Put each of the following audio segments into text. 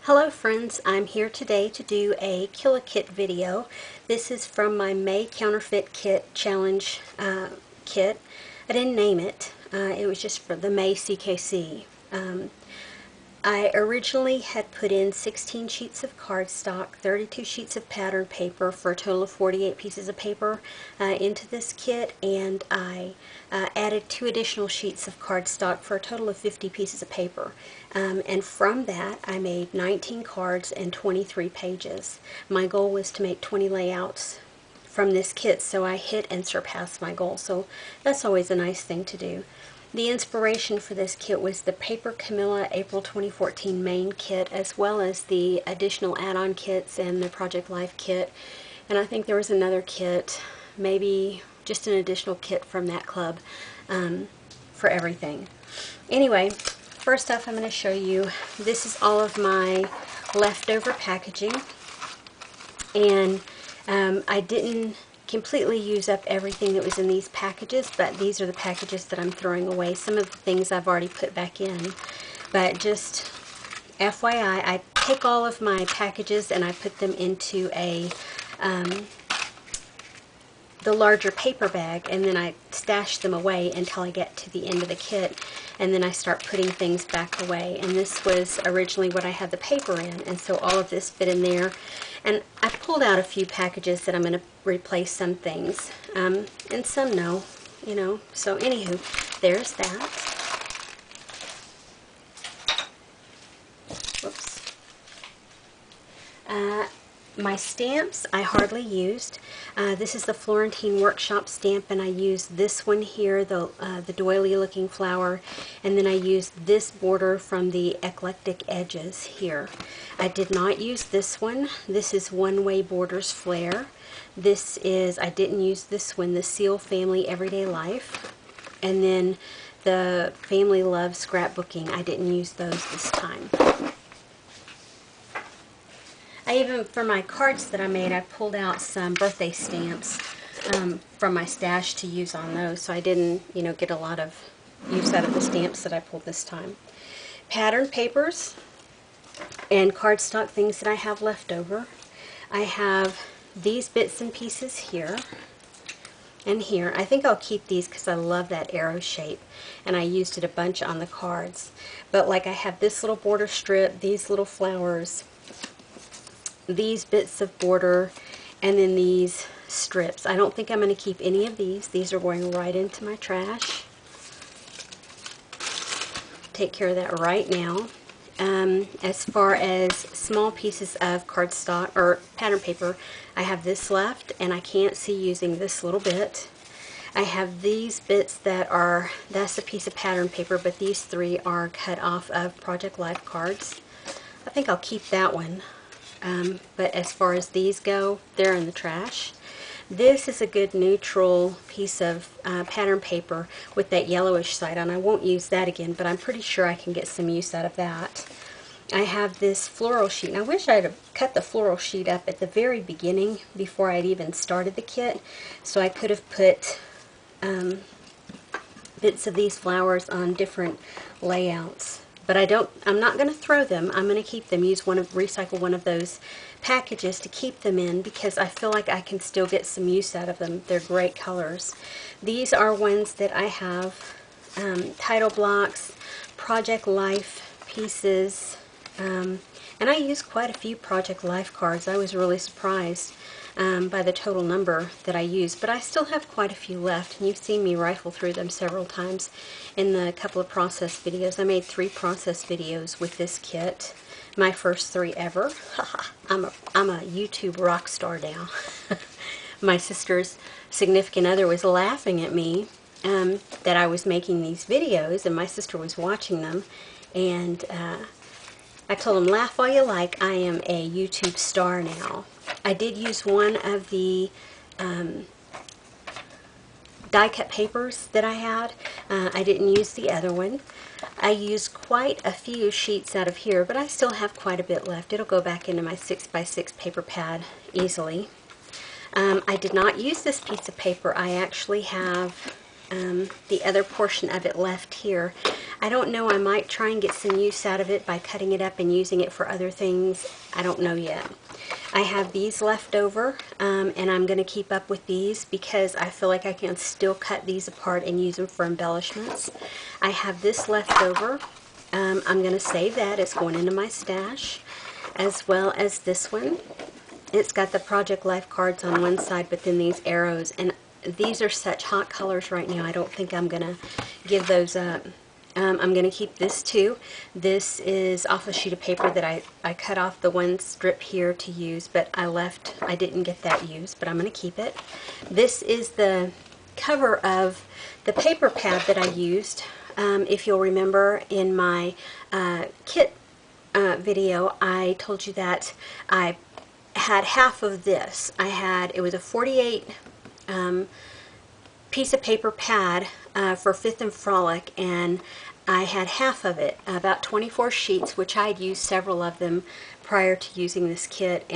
Hello friends, I'm here today to do a Kit video. This is from my May Counterfeit Kit Challenge kit. I didn't name it. It was just for the May CKC. I originally had put in 16 sheets of cardstock, 32 sheets of pattern paper for a total of 48 pieces of paper into this kit, and I added 2 additional sheets of cardstock for a total of 50 pieces of paper. And from that I made 19 cards and 23 pages. My goal was to make 20 layouts from this kit, so I hit and surpassed my goal, so that's always a nice thing to do. The inspiration for this kit was the Paper Camilla April 2014 main kit, as well as the additional add-on kits and the Project Life kit. And I think there was another kit, maybe just an additional kit from that club for everything. Anyway, first off I'm going to show you, this is all of my leftover packaging. And I didn't completely use up everything that was in these packages, but these are the packages that I'm throwing away. Some of the things I've already put back in, but just FYI, I pick all of my packages and I put them into a the larger paper bag, and then I stash them away until I get to the end of the kit, and then I start putting things back away. And this was originally what I had the paper in, and so all of this fit in there. And I pulled out a few packages that I'm going to replace some things, and some no, you know. So anywho, there's that. Whoops. My stamps I hardly used. This is the Florentine Workshop stamp, and I used this one here, the doily looking flower, and then I used this border from the Eclectic Edges here. I did not use this one. This is One Way Borders Flare. This is, I didn't use this one, the Seal Family Everyday Life, and then the Family Love Scrapbooking. I didn't use those this time. I even, for my cards that I made, I pulled out some birthday stamps from my stash to use on those, so I didn't, you know, get a lot of use out of the stamps that I pulled this time. Pattern papers and cardstock things that I have left over. I have these bits and pieces here and here. I think I'll keep these because I love that arrow shape, and I used it a bunch on the cards. But like, I have this little border strip, these little flowers, these bits of border, and then these strips. I don't think I'm going to keep any of these. These are going right into my trash. Take care of that right now. As far as small pieces of cardstock or pattern paper, I have this left, and I can't see using this little bit. I have these bits that are, that's a piece of pattern paper, but these 3 are cut off of Project Life cards. I think I'll keep that one. But as far as these go, they're in the trash. This is a good neutral piece of pattern paper with that yellowish side on. I won't use that again, but I'm pretty sure I can get some use out of that. I have this floral sheet, and I wish I'd have cut the floral sheet up at the very beginning before I'd even started the kit, so I could have put bits of these flowers on different layouts. But I'm not going to throw them. I'm going to keep them, recycle one of those packages to keep them in, because I feel like I can still get some use out of them. They're great colors. These are ones that I have, title blocks, Project Life pieces, and I used quite a few Project Life cards. I was really surprised by the total number that I used, but I still have quite a few left, and you've seen me rifle through them several times in the couple of process videos. I made 3 process videos with this kit, my first 3 ever. I'm a YouTube rock star now. My sister's significant other was laughing at me that I was making these videos, and my sister was watching them, and I told him, laugh all you like, I am a YouTube star now. I did use one of the die cut papers that I had. I didn't use the other one. I used quite a few sheets out of here, but I still have quite a bit left. It'll go back into my 6x6 paper pad easily. I did not use this piece of paper. I actually have the other portion of it left here. I don't know, I might try and get some use out of it by cutting it up and using it for other things. I don't know yet. I have these left over, and I'm going to keep up with these because I feel like I can still cut these apart and use them for embellishments. I have this left over. I'm going to save that. It's going into my stash, as well as this one. It's got the Project Life cards on one side, but then these arrows, and these are such hot colors right now. I don't think I'm going to give those up. I'm going to keep this too. This is off a sheet of paper that I cut off the one strip here to use, but I didn't get that used, but I'm going to keep it. This is the cover of the paper pad that I used. If you'll remember in my kit video, I told you that I had half of this. It was a 48 piece of paper pad for Fifth and Frolic, and I had half of it, about 24 sheets, which I had used several of them prior to using this kit,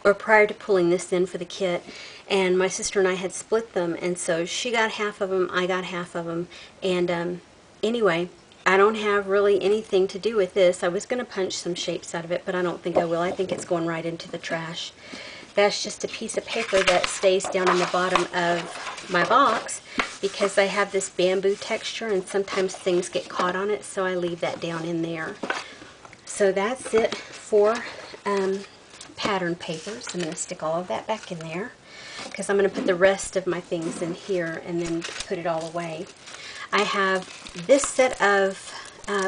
or prior to pulling this in for the kit, and my sister and I had split them, and so she got half of them, I got half of them, and anyway, I don't have really anything to do with this. I was going to punch some shapes out of it, but I don't think I will. I think it's going right into the trash. That's just a piece of paper that stays down in the bottom of my box because I have this bamboo texture and sometimes things get caught on it, so I leave that down in there. So that's it for pattern papers. I'm going to stick all of that back in there because I'm going to put the rest of my things in here and then put it all away. I have this set of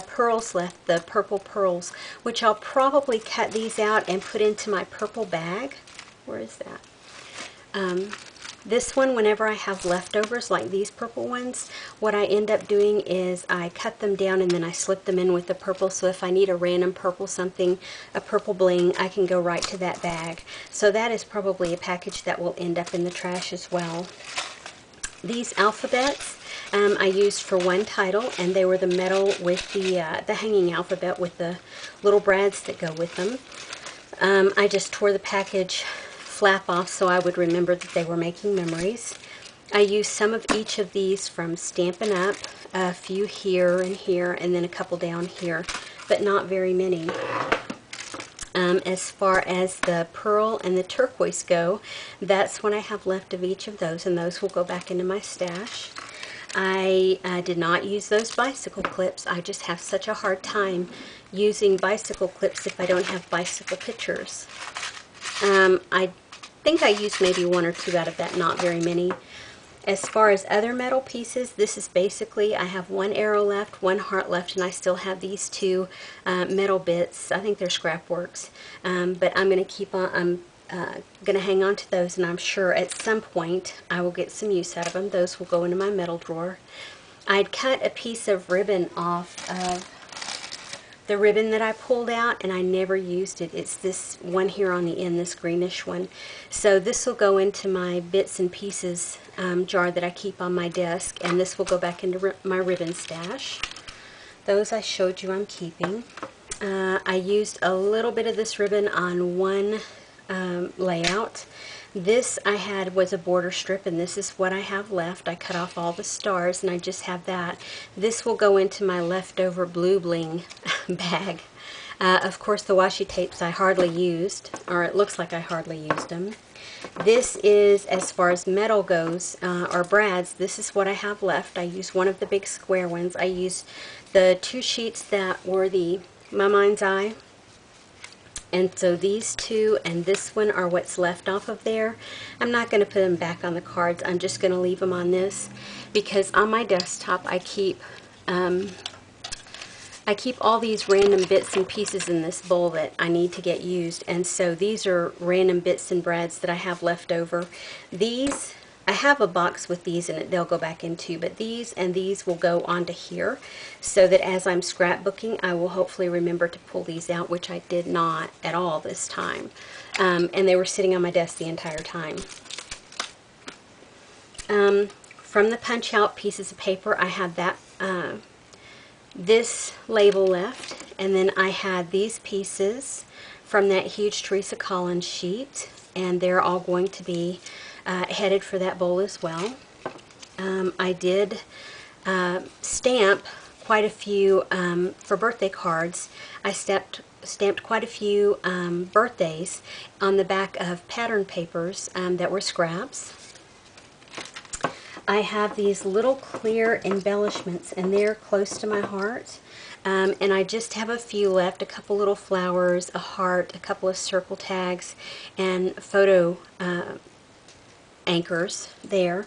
pearls left, the purple pearls, which I'll probably cut these out and put into my purple bag. Where is that? This one, whenever I have leftovers like these purple ones, what I end up doing is I cut them down and then I slip them in with the purple, so if I need a random purple something, a purple bling, I can go right to that bag. So that is probably a package that will end up in the trash as well. These alphabets I used for one title, and they were the metal with the hanging alphabet with the little brads that go with them. I just tore the package flap off so I would remember that they were making memories. I used some of each of these from Stampin' Up, a few here, and then a couple down here, but not very many. As far as the pearl and the turquoise go, that's what I have left of each of those, and those will go back into my stash. I did not use those bicycle clips. I just have such a hard time using bicycle clips if I don't have bicycle pictures. I think I used maybe one or two out of that, not very many. As far as other metal pieces, this is basically, I have one arrow left, one heart left, and I still have these two metal bits. I think they're scrapworks, but I'm going to keep on, I'm going to hang on to those, and I'm sure at some point I will get some use out of them. Those will go into my metal drawer. I'd cut a piece of ribbon off of the ribbon that I pulled out, and I never used it. It's this one here on the end, this greenish one. So this will go into my bits and pieces jar that I keep on my desk, and this will go back into my ribbon stash. Those I showed you I'm keeping. I used a little bit of this ribbon on one layout. This I had was a border strip, and this is what I have left. I cut off all the stars and I just have that. This will go into my leftover blue bling bag. Of course, the washi tapes I hardly used, or it looks like I hardly used them. This is, as far as metal goes, or brads, this is what I have left. I used one of the big square ones. I used the two sheets that were My Mind's Eye. And so these two and this one are what's left off of there. I'm not going to put them back on the cards. I'm just going to leave them on this because on my desktop I keep all these random bits and pieces in this bowl that I need to get used. And so these are random bits and brads that I have left over. These, I have a box with these in it. They'll go back into, but these and these will go onto here so that as I'm scrapbooking, I will hopefully remember to pull these out, which I did not at all this time. And they were sitting on my desk the entire time. From the punch out pieces of paper, I had that this label left, and then I had these pieces from that huge Teresa Collins sheet, and they're all going to be headed for that bowl as well. I did stamp quite a few for birthday cards. I stamped quite a few birthdays on the back of pattern papers that were scraps. I have these little clear embellishments, and they're close to my heart. And I just have a few left, a couple little flowers, a heart, a couple of circle tags, and photo anchors there.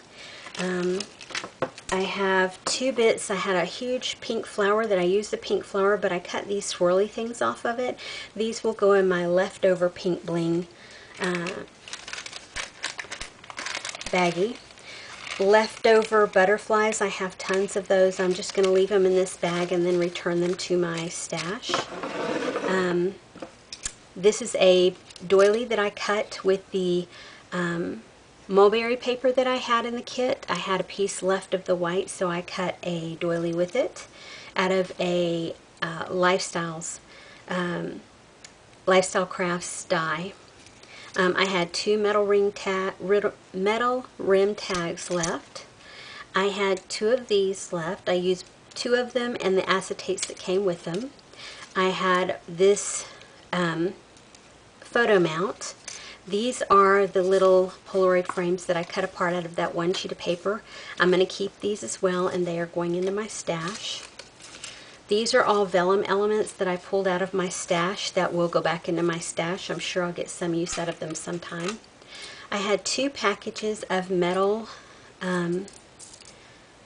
I have 2 bits. I had a huge pink flower that I used the pink flower, but I cut these swirly things off of it. These will go in my leftover pink bling baggie. Leftover butterflies, I have tons of those. I'm just going to leave them in this bag and then return them to my stash. This is a doily that I cut with the mulberry paper that I had in the kit. I had a piece left of the white, so I cut a doily with it out of a Lifestyle Crafts die. I had 2 metal rim tags left. I had 2 of these left. I used 2 of them and the acetates that came with them. I had this photo mount. These are the little Polaroid frames that I cut apart out of that 1 sheet of paper. I'm going to keep these as well, and they are going into my stash. These are all vellum elements that I pulled out of my stash that will go back into my stash. I'm sure I'll get some use out of them sometime. I had 2 packages of metal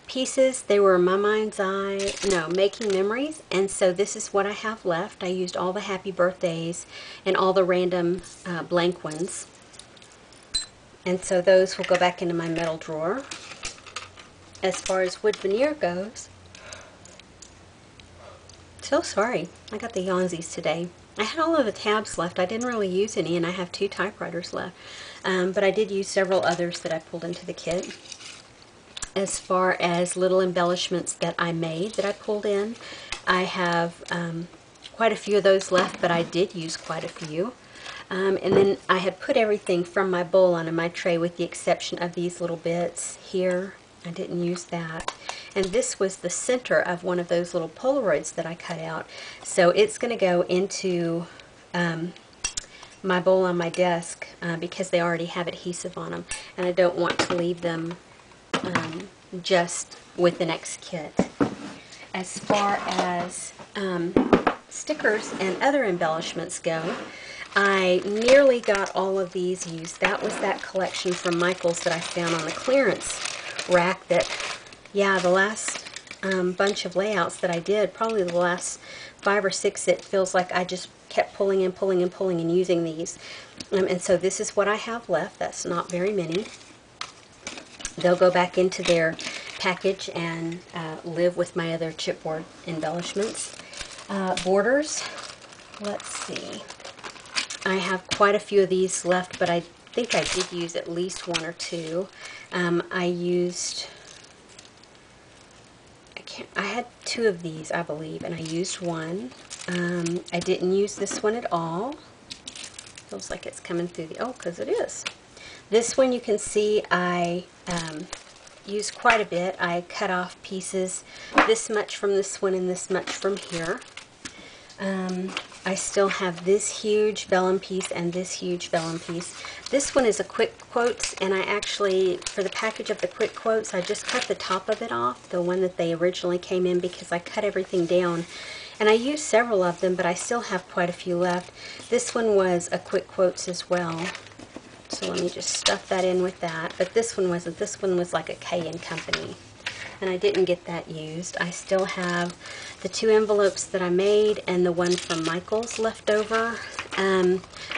pieces. They were My Mind's Eye, no, Making Memories, and so this is what I have left. I used all the happy birthdays and all the random blank ones. And so those will go back into my metal drawer. As far as wood veneer goes, so sorry, I got the yawnsies today. I had all of the tabs left. I didn't really use any, and I have 2 typewriters left. But I did use several others that I pulled into the kit. As far as little embellishments that I made that I pulled in, I have quite a few of those left, but I did use quite a few. And then I had put everything from my bowl onto my tray with the exception of these little bits here. I didn't use that. And this was the center of one of those little Polaroids that I cut out. So it's going to go into my bowl on my desk because they already have adhesive on them. And I don't want to leave them just with the next kit. As far as stickers and other embellishments go, I nearly got all of these used. That was that collection from Michael's that I found on the clearance rack that, yeah, the last bunch of layouts that I did, probably the last 5 or 6, it feels like I just kept pulling and pulling and pulling and using these. And so this is what I have left. That's not very many. They'll go back into their package and live with my other chipboard embellishments. Borders, let's see. I have quite a few of these left, but I think I did use at least 1 or 2. I had 2 of these, I believe, and I used 1. I didn't use this one at all. Feels like it's coming through the, oh, because it is. This one you can see I used quite a bit. I cut off pieces, this much from this one and this much from here. I still have this huge vellum piece and this huge vellum piece. This one is a quick quotes, and I actually, for the package of the quick quotes, I just cut the top of it off, the one that they originally came in, because I cut everything down. And I used several of them, but I still have quite a few left. This one was a quick quotes as well. So let me just stuff that in with that. But this one wasn't. This one was like a K & Company. And I didn't get that used. I still have the 2 envelopes that I made and the one from Michael's left over.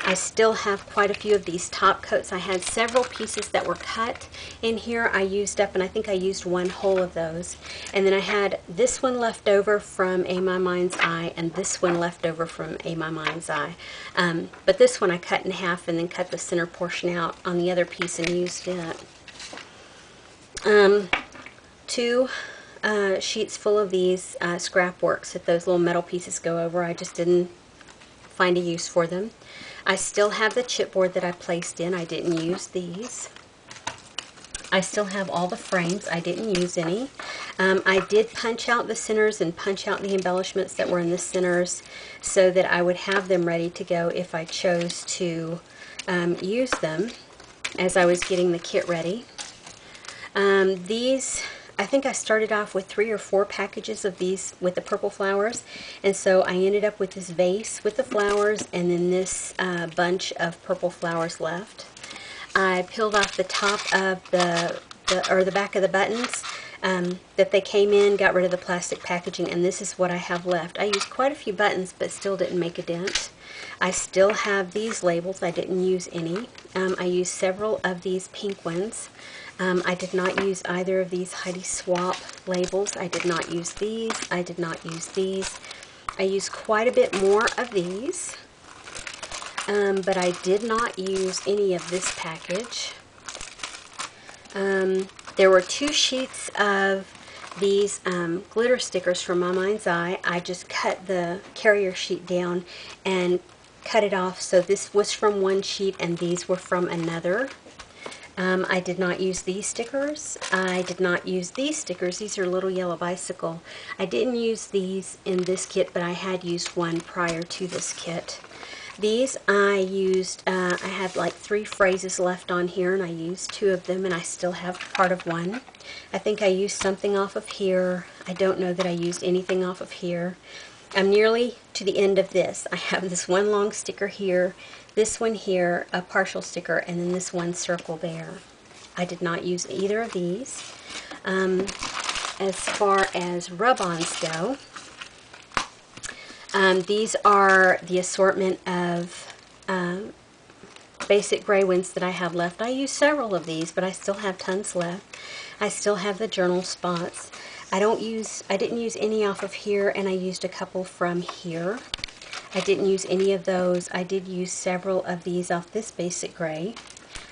I still have quite a few of these top coats. I had several pieces that were cut in here. I used up, and I think I used 1 whole of those. And then I had this one left over from A My Mind's Eye and this one left over from A My Mind's Eye. But this one I cut in half and then cut the center portion out on the other piece and used it. 2 sheets full of these scrap works that those little metal pieces go over. I just didn't find a use for them. I still have the chipboard that I placed in. I didn't use these. I still have all the frames. I didn't use any. I did punch out the centers and punch out the embellishments that were in the centers so that I would have them ready to go if I chose to use them as I was getting the kit ready. These, I think I started off with 3 or 4 packages of these with the purple flowers, and so I ended up with this vase with the flowers and then this bunch of purple flowers left. I peeled off the top of the back of the buttons that they came in, got rid of the plastic packaging, and this is what I have left. I used quite a few buttons but still didn't make a dent. I still have these labels. I didn't use any. I used several of these pink ones. I did not use either of these Heidi Swap labels. I did not use these. I did not use these. I used quite a bit more of these. But I did not use any of this package. There were 2 sheets of these glitter stickers from My Mind's Eye. I just cut the carrier sheet down and cut it off, so this was from one sheet and these were from another. I did not use these stickers. I did not use these stickers. These are Little Yellow Bicycle. I didn't use these in this kit, but I had used one prior to this kit. These I used, I had like 3 phrases left on here, and I used 2 of them, and I still have part of one. I think I used something off of here. I don't know that I used anything off of here. I'm nearly to the end of this. I have this one long sticker here, this one here, a partial sticker, and then this one circle there. I did not use either of these. As far as rub-ons go, these are the assortment of basic gray ones that I have left. I used several of these, but I still have tons left. I still have the journal spots. I didn't use any off of here, and I used a couple from here. I didn't use any of those. I did use several of these off this basic gray.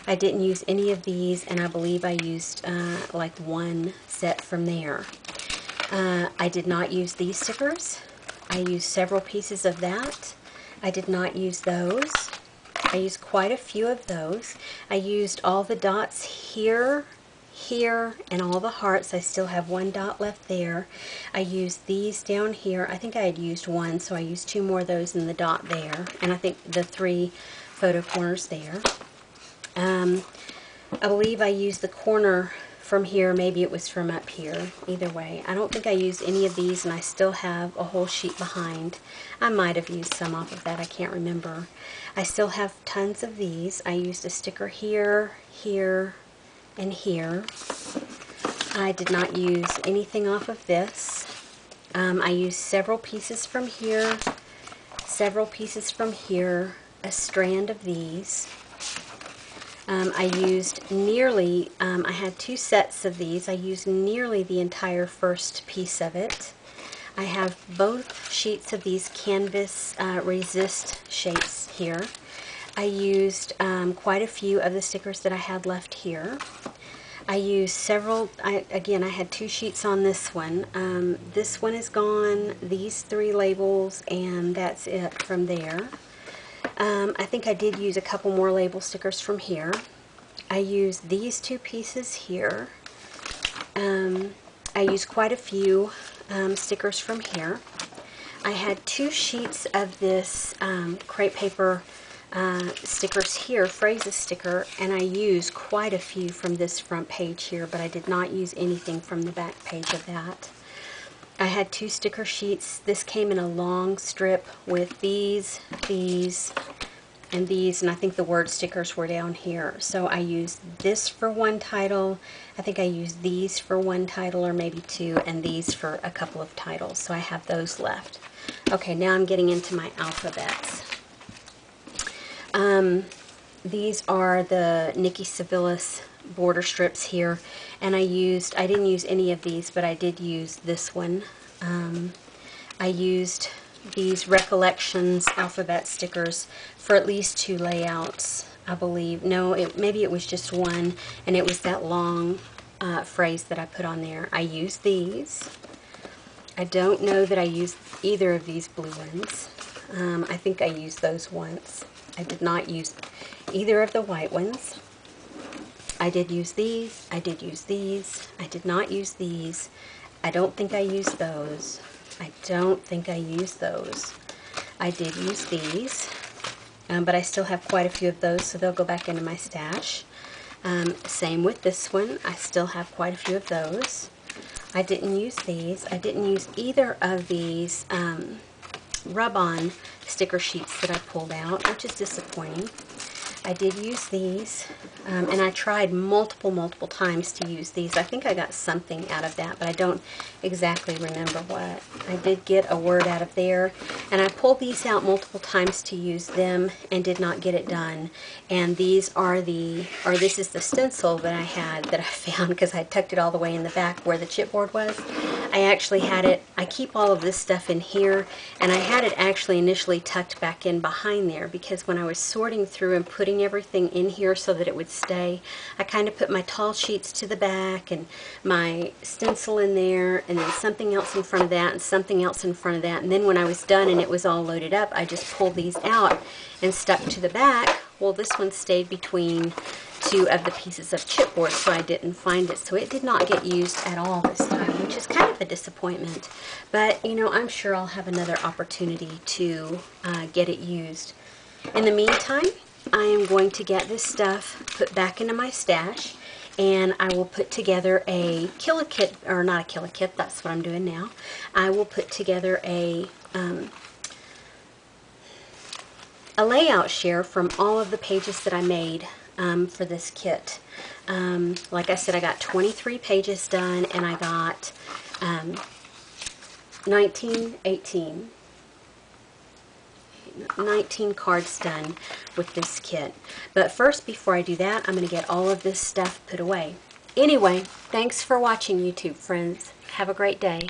I didn't use any of these, and I believe I used like 1 set from there. I did not use these stickers. I used several pieces of that. I did not use those. I used quite a few of those. I used all the dots here, here, and all the hearts. I still have 1 dot left there. I used these down here. I think I had used 1, so I used 2 more of those in the dot there. And I think the 3 photo corners there. I believe I used the corner from here. Maybe it was from up here. Either way, I don't think I used any of these, and I still have a whole sheet behind. I might have used some off of that. I can't remember. I still have tons of these. I used a sticker here, here, and here. I did not use anything off of this. I used several pieces from here, several pieces from here, a strand of these. I used nearly, I had 2 sets of these. I used nearly the entire first piece of it. I have both sheets of these canvas resist shapes here. I used quite a few of the stickers that I had left here. I used several, again, I had 2 sheets on this one. This one is gone, these 3 labels, and that's it from there. I think I did use a couple more label stickers from here. I used these 2 pieces here. I used quite a few stickers from here. I had 2 sheets of this crepe paper stickers here, phrases sticker, and I used quite a few from this front page here, but I did not use anything from the back page of that. I had 2 sticker sheets. This came in a long strip with these, and these, and I think the word stickers were down here. So I used this for 1 title. I think I used these for 1 title, or maybe 2, and these for a couple of titles. So I have those left. Okay, now I'm getting into my alphabets. These are the Nikki Civilis border strips here, and I didn't use any of these, but I did use this one. I used these Recollections alphabet stickers for at least 2 layouts, I believe. No, maybe it was just 1, and it was that long phrase that I put on there. I used these. I don't know that I used either of these blue ones. I think I used those once. I did not use either of the white ones. I did use these, I did use these, I did not use these, I don't think I used those, I don't think I used those, I did use these, but I still have quite a few of those, so they'll go back into my stash. Same with this one, I still have quite a few of those. I didn't use these, I didn't use either of these rub-on sticker sheets that I pulled out, which is disappointing. I did use these, and I tried multiple times to use these. I think I got something out of that, but I don't exactly remember what. I did get a word out of there, and I pulled these out multiple times to use them and did not get it done. And these are this is the stencil that I had that I found because I tucked it all the way in the back where the chipboard was. I actually had it, I keep all of this stuff in here, and I had it actually initially tucked back in behind there because when I was sorting through and putting everything in here so that it would stay, I kind of put my tall sheets to the back and my stencil in there and then something else in front of that and something else in front of that, and then when I was done and it was all loaded up, I just pulled these out and stuck to the back. Well, this one stayed between two of the pieces of chipboard, so I didn't find it. So it did not get used at all this time, which is kind of a disappointment. But, you know, I'm sure I'll have another opportunity to get it used. In the meantime, I am going to get this stuff put back into my stash, and I will put together a kit, or not a kit, that's what I'm doing now. I will put together a layout share from all of the pages that I made for this kit. Like I said, I got 23 pages done, and I got 19 cards done with this kit. But first, before I do that, I'm going to get all of this stuff put away. Anyway, thanks for watching, YouTube friends. Have a great day.